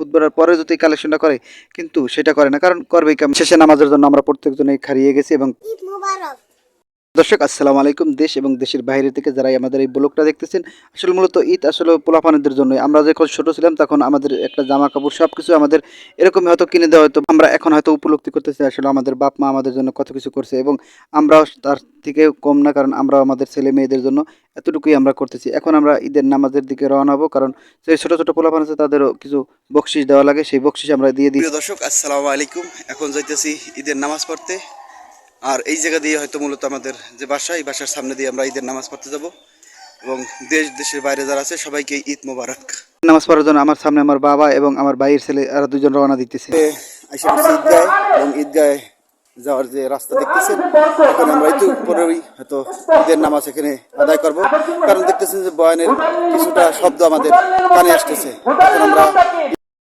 খুতবার পরে যদি কালেকশনটা করে, কিন্তু সেটা করে না, কারণ করবেই কেমন। শেষে নামাজের জন্য আমরা প্রত্যেকজনেই হারিয়ে গেছি। এবং দর্শক আসসালামু আলাইকুম। দেশ এবং দেশের বাইরে থেকে যারাই আমাদের এই ব্লগটা দেখতেছেন, আসলে মূলত ঈদ আসলে পোলাপানদের জন্য। আমরা যখন ছোট ছিলাম তখন আমাদের একটা জামা কাপড় সবকিছু আমাদের এরকমই হয়তো কিনে দেওয়া হতো। আমরা এখন হয়তো উপলব্ধি করতেছি আসলে আমাদের বাপ মা আমাদের জন্য কত কিছু করছে, এবং আমরাও তার থেকে কম না, কারণ আমরা আমাদের ছেলে মেয়েদের জন্য এতটুকুই আমরা করতেছি। এখন আমরা ঈদের নামাজের দিকে রওনা হবো, কারণ যে ছোট ছোট পোলাপান আছে তাদেরও কিছু বকশিস দেওয়া লাগে, সেই বকশিস আমরা দিয়ে দিই। প্রিয় দর্শক আসসালামু আলাইকুম। এখন যাইতেছি ঈদের নামাজ পড়তে। আর এই জায়গা দিয়ে হয়তো মূলত আমাদের যে বাসা, এই বাসার সামনে দিয়ে আমরা ঈদের নামাজ পড়তে যাব। এবং দেশ দেশের বাইরে যারা আছে সবাইকে ঈদ মোবারক। নামাজ পড়ার জন্য আমার সামনে আমার বাবা এবং আমার ভাইয়ের ছেলে আর দুজন রওনা দিতেছে। ঈদগায় এবং ঈদগায় যাওয়ার যে রাস্তা দেখতেছেন, এখন আমরা একটু পরেই হয়তো ঈদের নামাজ এখানে আদায় করব, কারণ দেখতেছেন যে বয়ানের কিছুটা শব্দ আমাদের কানে আসতেছে।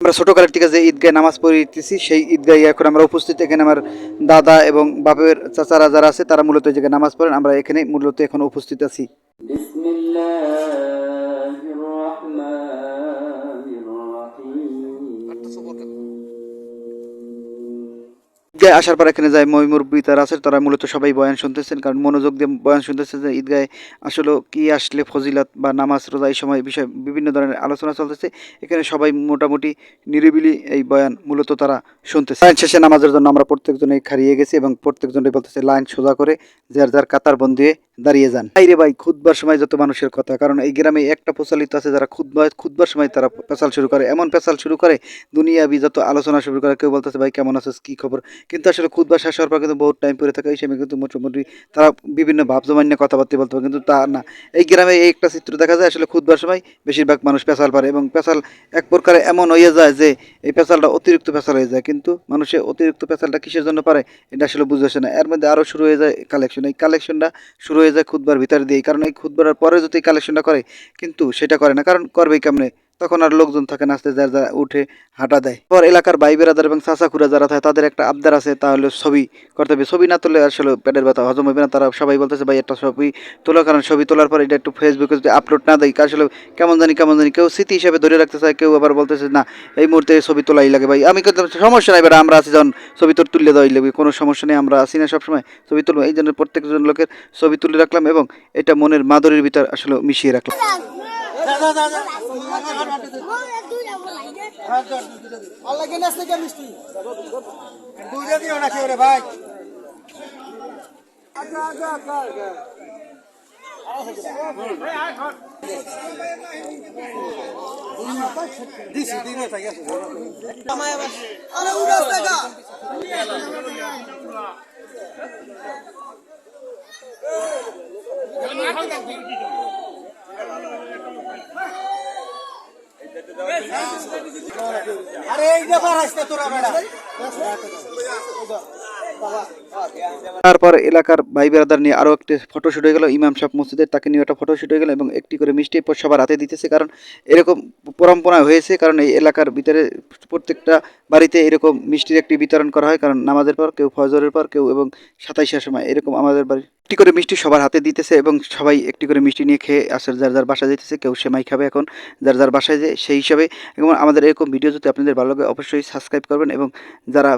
এখন আমরা ছোটকালের থেকে যে ঈদগায় নামাজ পড়িতেছি, সেই ঈদগায় এখন আমরা উপস্থিত। এখানে আমার দাদা এবং বাপের চাচারা যারা আছে তারা মূলত এই জায়গায় নামাজ পড়েন, আমরা এখানে মূলত এখন উপস্থিত আছি। ঈদগায় আসার পর এখানে যায় মুরব্বী তারা আছে, তারা মূলত সবাই বয়ান শুনতেছেন, কারণ মনোযোগ দিয়ে বয়ান শুনতেছেন যে ঈদগায় আসলে কি আসলে ফজিলত বা নামাজ রোজা এই সময় বিষয় বিভিন্ন ধরনের আলোচনা চলতেছে। এখানে সবাই মোটামুটি নিরিবিলি এই বয়ান মূলত তারা শুনতেছে। লাইন শেষে নামাজের জন্য আমরা প্রত্যেকজনেই হারিয়ে গেছি, এবং প্রত্যেকজনই বলতেছে লাইন সোজা করে যার যার কাতার বন্ধ হয়ে দাঁড়িয়ে যান। রে ভাই, খুতবার সময় যত মানুষের কথা, কারণ এই গ্রামে একটা প্রচলিত আছে, যারা খুতবার সময় তারা পেশাল শুরু করে, এমন পেশাল শুরু করে দুনিয়াবি যত আলোচনা শুরু করে। কেউ বলতেছে ভাই কেমন আছিস, কি খবর, কিন্তু আসলে খুতবা শেষ হওয়ার পর কিন্তু বহুত টাইম পরে থাকে, এই সময় কিন্তু মোটামুটি তারা বিভিন্ন ভাবজমান্য কথাবার্তা বলতে পারে, কিন্তু তা না। এই গ্রামে এই একটা চিত্র দেখা যায়, আসলে খুতবার সময় বেশিরভাগ মানুষ পেশাল পারে, এবং পেশাল এক প্রকারে এমন হয়ে যায় যে এই পেশালটা অতিরিক্ত পেশাল হয়ে যায়। কিন্তু মানুষের অতিরিক্ত পেশালটা কিসের জন্য পারে এটা আসলে বুঝতেছে না। এর মধ্যে আরও শুরু হয়ে যায় কালেকশন। এই কালেকশনটা শুরু হয়ে যায় খুতবার ভিতরে দিয়ে, কারণ এই খুতবার পরে যদি কালেকশনটা করে, কিন্তু সেটা করে না, কারণ করবেই কেমনে, তখন আর লোকজন থাকে না, আসতে যার যারা উঠে হাঁটা দেয়। পর এলাকার ভাই বেরাদার এবং চাচা খুড়া যারা থাকে তাদের একটা আবদার আছে, তাহলে ছবি করতে হবে। ছবি না তুললে আসলে পেটের ব্যথা হজম হবে না। তারা সবাই বলতেছে ভাই একটা ছবি তোলা, কারণ ছবি তোলার পর এটা একটু ফেসবুকে যদি আপলোড না দেয়, আসলে কেমন জানি কেউ স্মৃতি হিসাবে ধরে রাখতে চায়, কেউ আবার বলতেছে না এই মুহূর্তে ছবি তোলাই লাগে। ভাই আমি কিন্তু সমস্যা নাই, আমরা আছি যখন ছবি তোর তুলে দেওয়াই লাগবে, কোনো সমস্যা নেই, আমরা আছি না সবসময়, ছবি তুলবো। এই জন্য প্রত্যেকজন লোকের ছবি তুলে রাখলাম, এবং এটা মনের মাধুরীর ভিতর আসলে মিশিয়ে রাখলাম। তারপর এলাকার ভাই বেরাদার নিয়ে আরও একটি ফটোশ্যুট হয়ে গেল ইমাম সাহেব মসজিদের, তাকে নিয়ে একটা ফটোশ্যুট হয়ে গেল, এবং একটি করে মিষ্টি সবার হাতে দিতেছে, কারণ এরকম পরম্পরা হয়েছে, কারণ এই এলাকার ভিতরে প্রত্যেকটা বাড়িতে এরকম মিষ্টির একটি বিতরণ করা হয়, কারণ নামাজের পর কেউ ফজরের পর কেউ এবং 27-এর সময় এরকম আমাদের বাড়ি একটি করে মিষ্টি সবার হাতে দিতেছে, এবং সবাই একটি করে মিষ্টি নিয়ে খেয়ে আসলে যার যার বাসায় যেতেছে। কেউ সেমাই খাবে এখন যার যার বাসায় যে সেই হিসাবে। এবং আমাদের এরকম ভিডিও যদি আপনাদের ভালো লাগে অবশ্যই সাবস্ক্রাইব করবেন, এবং যারা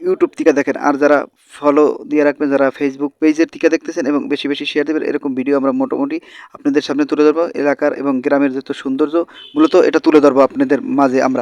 ইউটিউব থেকে দেখেন আর যারা ফলো দিয়ে রাখবেন, যারা ফেসবুক পেজের থেকে দেখতেছেন, এবং বেশি বেশি শেয়ার দেবেন। এরকম ভিডিও আমরা মোটামুটি আপনাদের সামনে তুলে ধরবো, এলাকার এবং গ্রামের যত সৌন্দর্য মূলত এটা তুলে ধরবো আপনাদের মাঝে আমরা।